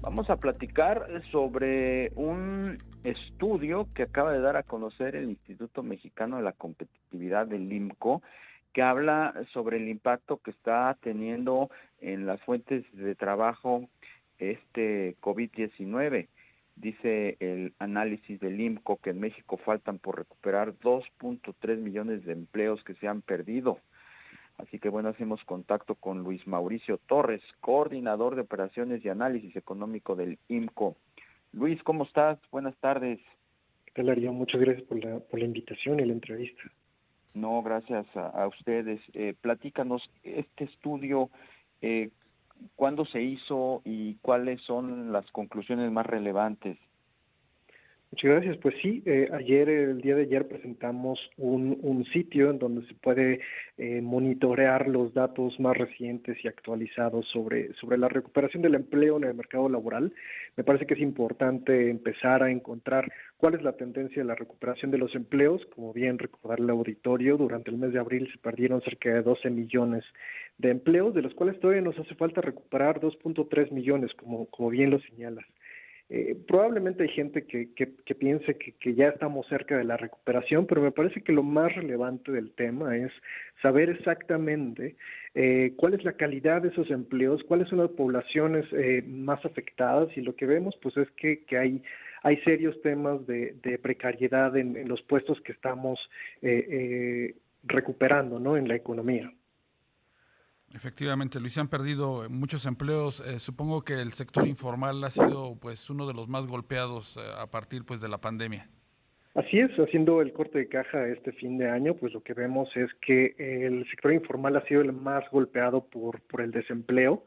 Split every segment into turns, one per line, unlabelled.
Vamos a platicar sobre un estudio que acaba de dar a conocer el Instituto Mexicano de la Competitividad del IMCO, que habla sobre el impacto que está teniendo en las fuentes de trabajo este COVID-19. Dice el análisis del IMCO que en México faltan por recuperar 2.3 millones de empleos que se han perdido. Así que bueno, hacemos contacto con Luis Mauricio Torres, coordinador de operaciones y análisis económico del IMCO. Luis, ¿cómo estás? Buenas tardes.
¿Qué tal, Darío? Muchas gracias por la invitación y la entrevista.
No, gracias a ustedes. Platícanos este estudio, ¿cuándo se hizo y cuáles son las conclusiones más relevantes?
Muchas gracias. Pues sí, el día de ayer presentamos un sitio en donde se puede monitorear los datos más recientes y actualizados sobre la recuperación del empleo en el mercado laboral. Me parece que es importante empezar a encontrar cuál es la tendencia de la recuperación de los empleos. Como bien recordar el auditorio, durante el mes de abril se perdieron cerca de 12 millones de empleos, de los cuales todavía nos hace falta recuperar 2.3 millones, como bien lo señalas. Probablemente hay gente que piense que ya estamos cerca de la recuperación, pero me parece que lo más relevante del tema es saber exactamente cuál es la calidad de esos empleos, cuáles son las poblaciones más afectadas, y lo que vemos pues es que hay serios temas de precariedad en los puestos que estamos recuperando, ¿no?, en la economía.
Efectivamente, Luis, se han perdido muchos empleos. Supongo que el sector informal ha sido pues uno de los más golpeados a partir pues de la pandemia.
Así es, haciendo el corte de caja este fin de año, pues lo que vemos es que el sector informal ha sido el más golpeado por el desempleo.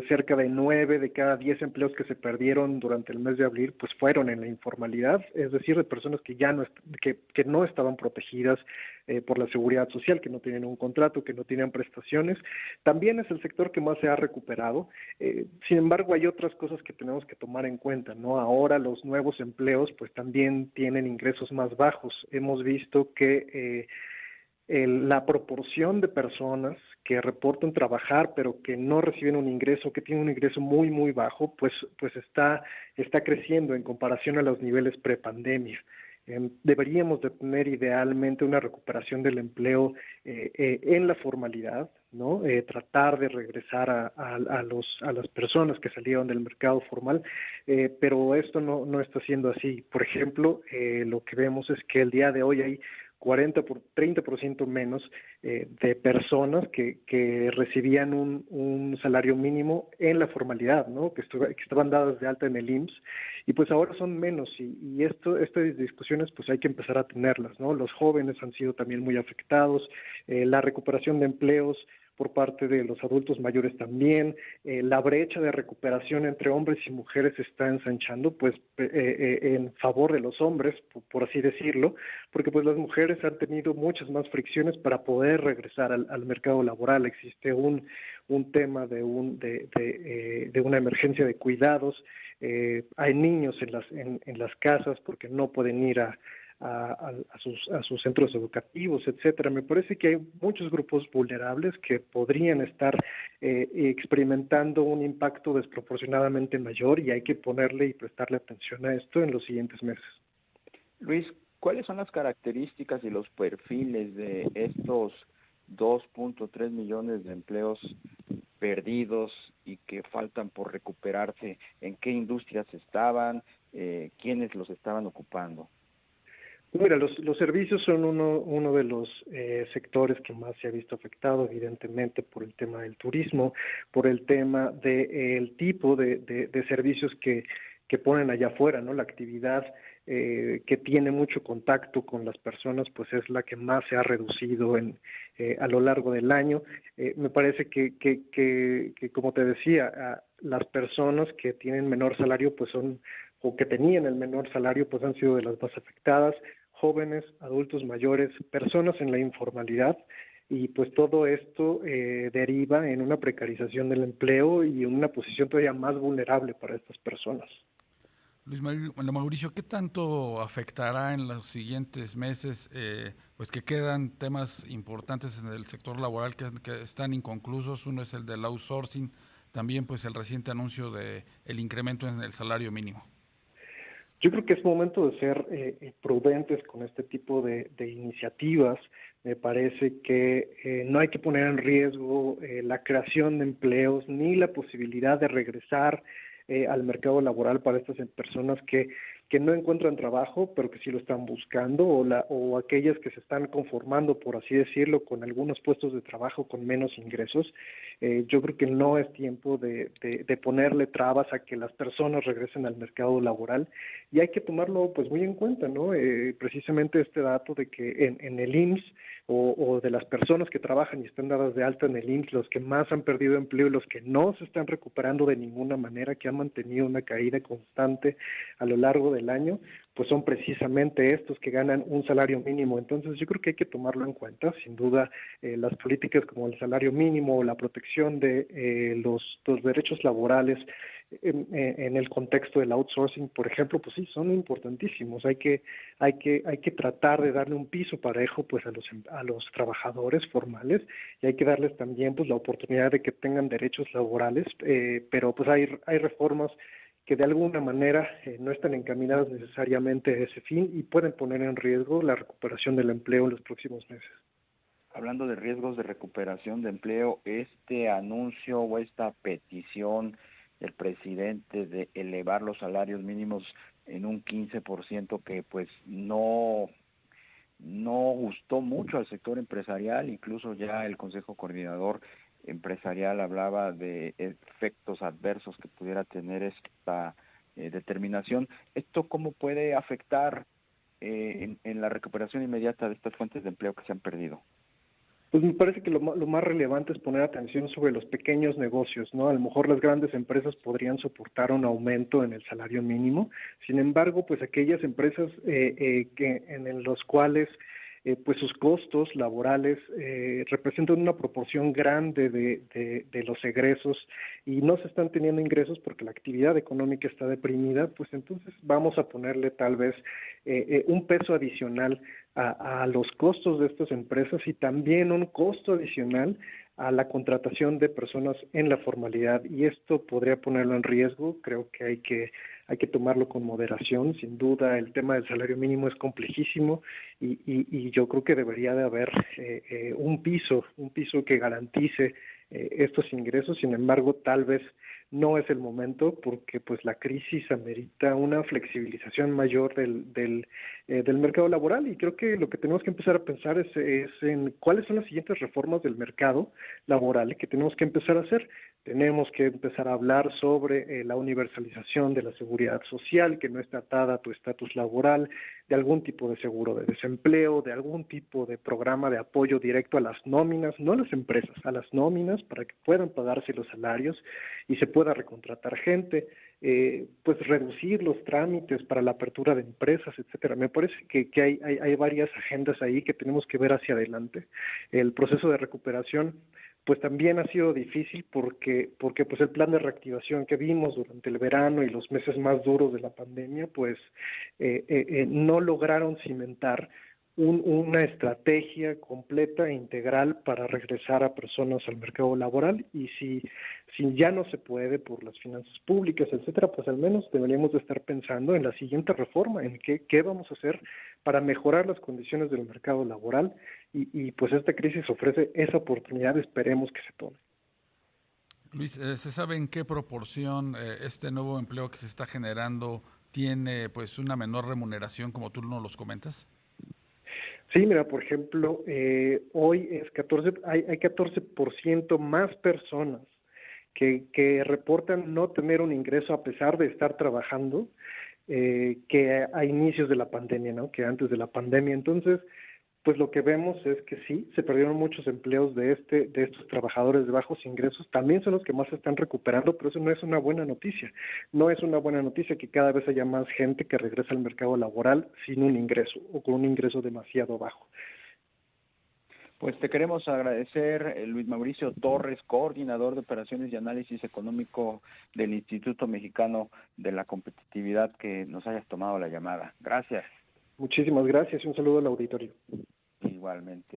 Cerca de 9 de cada 10 empleos que se perdieron durante el mes de abril pues fueron en la informalidad, es decir, de personas que ya que no estaban protegidas por la seguridad social, que no tienen un contrato, que no tienen prestaciones. También es el sector que más se ha recuperado. Sin embargo, hay otras cosas que tenemos que tomar en cuenta, ¿no? Ahora los nuevos empleos pues también tienen ingresos más bajos. Hemos visto que la proporción de personas que reportan trabajar pero que no reciben un ingreso, que tienen un ingreso muy muy bajo, pues está creciendo en comparación a los niveles prepandemia. Deberíamos de tener idealmente una recuperación del empleo en la formalidad, ¿no? Tratar de regresar a las personas que salieron del mercado formal, pero esto no está siendo así. Por ejemplo, lo que vemos es que el día de hoy hay 30% menos de personas que recibían un salario mínimo en la formalidad, ¿no? Que estaban dadas de alta en el IMSS, y pues ahora son menos, y estas discusiones pues hay que empezar a tenerlas, ¿no? Los jóvenes han sido también muy afectados, la recuperación de empleos por parte de los adultos mayores también, la brecha de recuperación entre hombres y mujeres se está ensanchando, pues en favor de los hombres, por así decirlo, porque pues las mujeres han tenido muchas más fricciones para poder regresar al mercado laboral. Existe un tema de una emergencia de cuidados, hay niños en las casas porque no pueden ir a sus centros educativos, etcétera. Me parece que hay muchos grupos vulnerables que podrían estar experimentando un impacto desproporcionadamente mayor, y hay que ponerle y prestarle atención a esto en los siguientes meses.
Luis, ¿cuáles son las características y los perfiles de estos 2.3 millones de empleos perdidos y que faltan por recuperarse? ¿En qué industrias estaban? ¿Quiénes los estaban ocupando?
Mira, los servicios son uno de los sectores que más se ha visto afectado, evidentemente, por el tema del turismo, por el tema del tipo de servicios que ponen allá afuera, ¿no? La actividad que tiene mucho contacto con las personas, pues es la que más se ha reducido a lo largo del año. Me parece que como te decía, las personas que tienen menor salario, pues o que tenían el menor salario, pues han sido de las más afectadas. Jóvenes, adultos mayores, personas en la informalidad, y pues todo esto deriva en una precarización del empleo y en una posición todavía más vulnerable para estas personas.
Luis Mauricio, ¿qué tanto afectará en los siguientes meses, pues que quedan temas importantes en el sector laboral que están inconclusos? Uno es el del outsourcing, también pues el reciente anuncio de el incremento en el salario mínimo?
Yo creo que es momento de ser prudentes con este tipo de iniciativas. Me parece que no hay que poner en riesgo la creación de empleos ni la posibilidad de regresar al mercado laboral para estas personas que no encuentran trabajo, pero que sí lo están buscando, o aquellas que se están conformando, por así decirlo, con algunos puestos de trabajo con menos ingresos. Yo creo que no es tiempo de ponerle trabas a que las personas regresen al mercado laboral, y hay que tomarlo pues muy en cuenta, ¿no? Precisamente este dato de que en el IMSS o de las personas que trabajan y están dadas de alta en el IMSS, los que más han perdido empleo y los que no se están recuperando de ninguna manera, que han mantenido una caída constante a lo largo del año, pues son precisamente estos que ganan un salario mínimo. Entonces yo creo que hay que tomarlo en cuenta. Sin duda, las políticas como el salario mínimo o la protección de los derechos laborales en el contexto del outsourcing, por ejemplo, pues sí, son importantísimos. Hay que tratar de darle un piso parejo pues a los trabajadores formales, y hay que darles también pues la oportunidad de que tengan derechos laborales, pero pues hay reformas que de alguna manera no están encaminadas necesariamente a ese fin y pueden poner en riesgo la recuperación del empleo en los próximos meses.
Hablando de riesgos de recuperación de empleo, este anuncio o esta petición del presidente de elevar los salarios mínimos en un 15%, que pues no gustó mucho al sector empresarial. Incluso ya el Consejo Coordinador Empresarial hablaba de efectos adversos que pudiera tener esta determinación. ¿Esto cómo puede afectar en la recuperación inmediata de estas fuentes de empleo que se han perdido?
Pues me parece que lo más relevante es poner atención sobre los pequeños negocios, ¿no? A lo mejor las grandes empresas podrían soportar un aumento en el salario mínimo. Sin embargo, pues aquellas empresas en los cuales pues sus costos laborales representan una proporción grande de los egresos, y no se están teniendo ingresos porque la actividad económica está deprimida, pues entonces vamos a ponerle tal vez un peso adicional a los costos de estas empresas, y también un costo adicional a la contratación de personas en la formalidad, y esto podría ponerlo en riesgo. Creo que hay que tomarlo con moderación. Sin duda, el tema del salario mínimo es complejísimo, y yo creo que debería de haber un piso que garantice estos ingresos. Sin embargo, tal vez no es el momento, porque pues la crisis amerita una flexibilización mayor del mercado laboral, y creo que lo que tenemos que empezar a pensar es en cuáles son las siguientes reformas del mercado laboral que tenemos que empezar a hacer. Tenemos que empezar a hablar sobre la universalización de la seguridad social, que no está atada a tu estatus laboral, de algún tipo de seguro de desempleo, de algún tipo de programa de apoyo directo a las nóminas, no a las empresas, a las nóminas, para que puedan pagarse los salarios y se pueda recontratar gente, pues reducir los trámites para la apertura de empresas, etcétera. Me parece que hay varias agendas ahí que tenemos que ver hacia adelante. El proceso de recuperación pues también ha sido difícil porque pues el plan de reactivación que vimos durante el verano y los meses más duros de la pandemia, pues no lograron cimentar una estrategia completa e integral para regresar a personas al mercado laboral. Y si ya no se puede por las finanzas públicas, etcétera, pues al menos deberíamos de estar pensando en la siguiente reforma, en qué vamos a hacer para mejorar las condiciones del mercado laboral, y pues esta crisis ofrece esa oportunidad. Esperemos que se tome.
Luis, ¿se sabe en qué proporción este nuevo empleo que se está generando tiene pues una menor remuneración, como tú nos los comentas?
Sí, mira, por ejemplo, hoy es 14% más personas que reportan no tener un ingreso a pesar de estar trabajando, que a inicios de la pandemia, ¿no? Que antes de la pandemia. Entonces, pues lo que vemos es que sí, se perdieron muchos empleos de estos trabajadores de bajos ingresos. También son los que más se están recuperando, pero eso no es una buena noticia. No es una buena noticia que cada vez haya más gente que regresa al mercado laboral sin un ingreso o con un ingreso demasiado bajo.
Pues te queremos agradecer, Luis Mauricio Torres, coordinador de operaciones y análisis económico del Instituto Mexicano de la Competitividad, que nos hayas tomado la llamada. Gracias.
Muchísimas gracias y un saludo al auditorio.
Igualmente.